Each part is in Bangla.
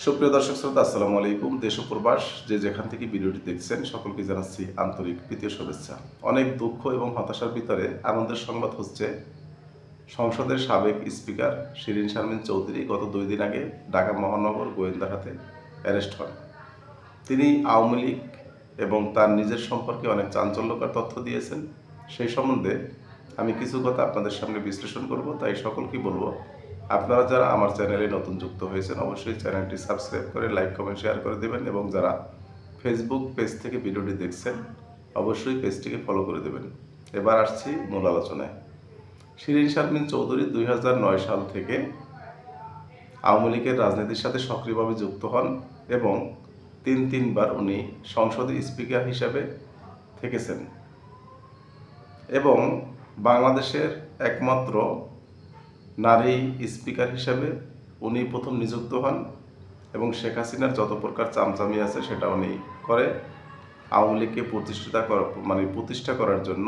সুপ্রিয় দর্শক শ্রোতা, আসসালামু আলাইকুম। দেশ ও প্রবাস যে যেখান থেকে ভিডিওটি দেখছেন সকলকে জানাচ্ছি আন্তরিক প্রীতীয় শুভেচ্ছা। অনেক দুঃখ এবং হতাশার ভিতরে আনন্দের সংবাদ হচ্ছে, সংসদের সাবেক স্পিকার শিরীন শারমিন চৌধুরী গত 2 দিন আগে ঢাকা মহানগর গোয়েন্দার হাতে অ্যারেস্ট হন। তিনি আওয়ামী লীগ এবং তার নিজের সম্পর্কে অনেক চাঞ্চল্যকর তথ্য দিয়েছেন। সেই সম্বন্ধে আমি কিছু কথা আপনাদের সামনে বিশ্লেষণ করব। তাই সকলকে বলবো, আপনারা যারা আমার চ্যানেলে নতুন যুক্ত হয়েছেন অবশ্যই চ্যানেলটি সাবস্ক্রাইব করে লাইক কমেন্ট শেয়ার করে দেবেন, এবং যারা ফেসবুক পেজ থেকে ভিডিওটি দেখছেন অবশ্যই পেজটিকে ফলো করে দেবেন। এবার আসছি মূল আলোচনায়। শিরীন শারমিন চৌধুরী 2009 সাল থেকে আওয়ামী লীগের রাজনীতির সাথে সক্রিয়ভাবে যুক্ত হন এবং তিনবার উনি সংসদে স্পিকার হিসাবে থেকেছেন এবং বাংলাদেশের একমাত্র নারী স্পিকার হিসাবে উনি প্রথম নিযুক্ত হন, এবং শেখ হাসিনার যত প্রকার চামচামি আছে সেটা উনি করে আওয়ামী লীগকে প্রতিষ্ঠা করার জন্য,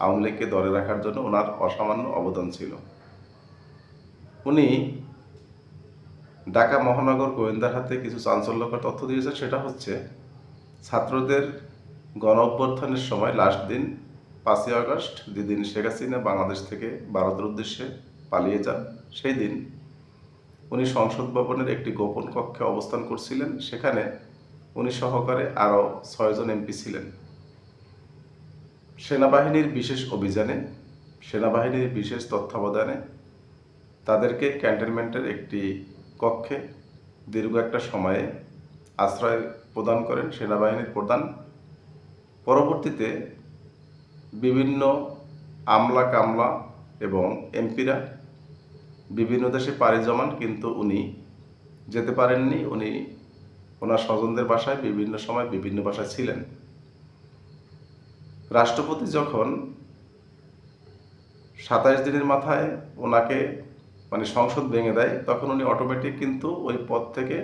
আওয়ামী লীগকে ধরে রাখার জন্য ওনার অসামান্য অবদান ছিল। উনি ঢাকা মহানগর গোয়েন্দার হাতে কিছু চাঞ্চল্যকর তথ্য দিয়েছেন। সেটা হচ্ছে, ছাত্রদের গণ অভ্যুত্থানের সময় লাস্ট দিন 5ই আগস্ট, যেদিন শেখ হাসিনা বাংলাদেশ থেকে ভারতের উদ্দেশ্যে পালিয়ে যান, সেই দিন উনি সংসদ ভবনের একটি গোপন কক্ষে অবস্থান করছিলেন। সেখানে উনি সহকারে আরও 6 জন এমপি ছিলেন। সেনাবাহিনীর বিশেষ অভিযানে, সেনাবাহিনীর বিশেষ তত্ত্বাবধানে তাদেরকে ক্যান্টনমেন্টের একটি কক্ষে দীর্ঘ একটা সময়ে আশ্রয় প্রদান করেন সেনাবাহিনীর প্রধান। পরবর্তীতে বিভিন্ন আমলা কামলা এবং এমপিরা বিভিন্ন দেশে পাড়ি জমান, কিন্তু উনি যেতে পারেননি। উনি ওনার স্বজনদের বাসায় বিভিন্ন সময় বিভিন্ন বাসায় ছিলেন। রাষ্ট্রপতি যখন 27 দিনের মাথায় ওনাকে সংসদ ভেঙে দেয়, তখন উনি অটোমেটিক কিন্তু ওই পদ থেকে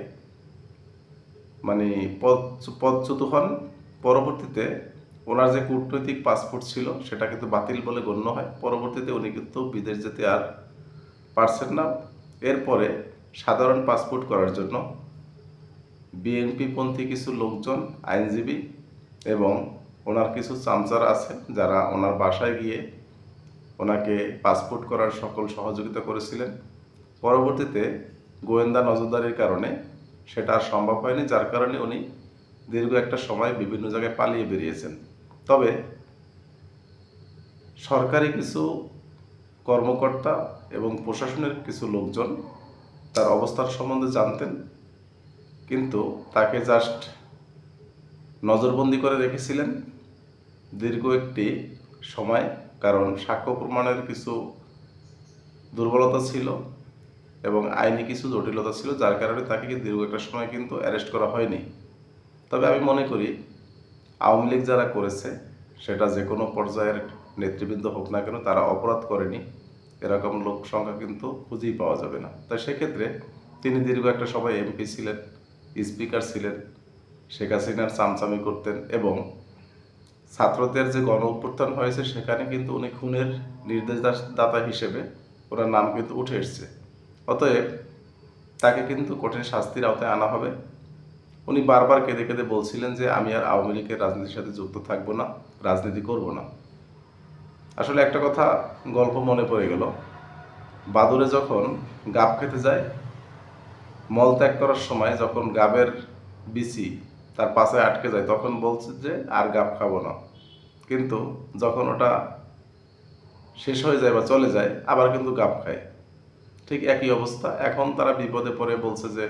পদচ্যুত হন। পরবর্তীতে ওনার যে কূটনৈতিক পাসপোর্ট ছিল সেটা কিন্তু বাতিল বলে গণ্য হয়। পরবর্তীতে উনি কিন্তু বিদেশ যেতে আর পারছেন না। এরপরে সাধারণ পাসপোর্ট করার জন্য বিএনপিপন্থী কিছু লোকজন, আইনজীবী এবং ওনার কিছু চামচারা আছে যারা ওনার বাসায় গিয়ে ওনাকে পাসপোর্ট করার সকল সহযোগিতা করেছিলেন। পরবর্তীতে গোয়েন্দা নজরদারির কারণে সেটা আর সম্ভব হয়নি, যার কারণে উনি দীর্ঘ একটা সময় বিভিন্ন জায়গায় পালিয়ে বেরিয়েছেন। তবে সরকারি কিছু কর্মকর্তা এবং প্রশাসনের কিছু লোকজন তার অবস্থার সম্বন্ধে জানতেন, কিন্তু তাকে জাস্ট নজরবন্দি করে রেখেছিলেন দীর্ঘ একটি সময়, কারণ সাক্ষ্য প্রমাণের কিছু দুর্বলতা ছিল এবং আইনি কিছু জটিলতা ছিল, যার কারণে তাকে দীর্ঘ একটা সময় কিন্তু অ্যারেস্ট করা হয়নি। তবে আমি মনে করি আওয়ামী লীগ যারা করেছে, সেটা যে কোনো পর্যায়ের নেতৃবৃন্দ হোক না কেন, তারা অপরাধ করেনি এরকম লোক সংখ্যা কিন্তু খুঁজেই পাওয়া যাবে না। তাই সেক্ষেত্রে তিনি দীর্ঘ একটা সময় এমপি ছিলেন, স্পিকার ছিলেন, শেখ হাসিনার চামচামি করতেন, এবং ছাত্রদের যে গণ অভ্যুত্থান হয়েছে সেখানে কিন্তু উনি খুনের নির্দেশদাতা হিসেবে ওনার নাম কিন্তু উঠে এসছে। অতএব তাকে কিন্তু কঠিন শাস্তির আওতায় আনা হবে। উনি বারবার কেঁদে কেঁদে বলছিলেন যে আমি আর আওয়ামী লীগের রাজনীতির সাথে যুক্ত থাকবো না, রাজনীতি করব না। আসলে একটা কথা গল্প মনে পড়ে গেল, বাদুড়ে যখন গাব খেতে যায়, মল ত্যাগ করার সময় যখন গাবের বিচি তার পাশে আটকে যায়, তখন বলছে যে আর গাব খাবো না, কিন্তু যখন ওটা শেষ হয়ে যায় বা চলে যায় আবার কিন্তু গাব খায়। ঠিক একই অবস্থা। এখন তারা বিপদে পড়ে বলছে যে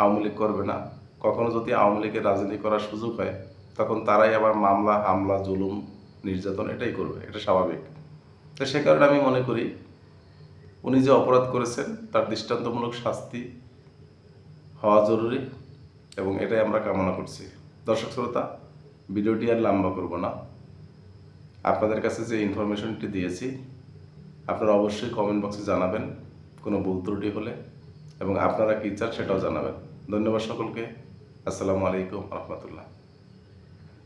আওয়ামী লীগ করবে না। কখনো যদি আওয়ামী লীগের রাজনীতি করার সুযোগ হয়, তখন তারাই আবার মামলা, হামলা, জুলুম, নির্যাতন এটাই করবে। এটা স্বাভাবিক। তো সে কারণে আমি মনে করি উনি যে অপরাধ করেছেন তার দৃষ্টান্তমূলক শাস্তি হওয়া জরুরি, এবং এটাই আমরা কামনা করছি। দর্শক শ্রোতা, ভিডিওটি আর লম্বা করব না। আপনাদের কাছে যে ইনফরমেশনটি দিয়েছি আপনারা অবশ্যই কমেন্ট বক্সে জানাবেন কোনো ভুল ত্রুটি হলে, এবং আপনারা কী চান সেটাও জানাবেন। ধন্যবাদ সকলকে। আসসালামু আলাইকুম রহমতুল্লাহ।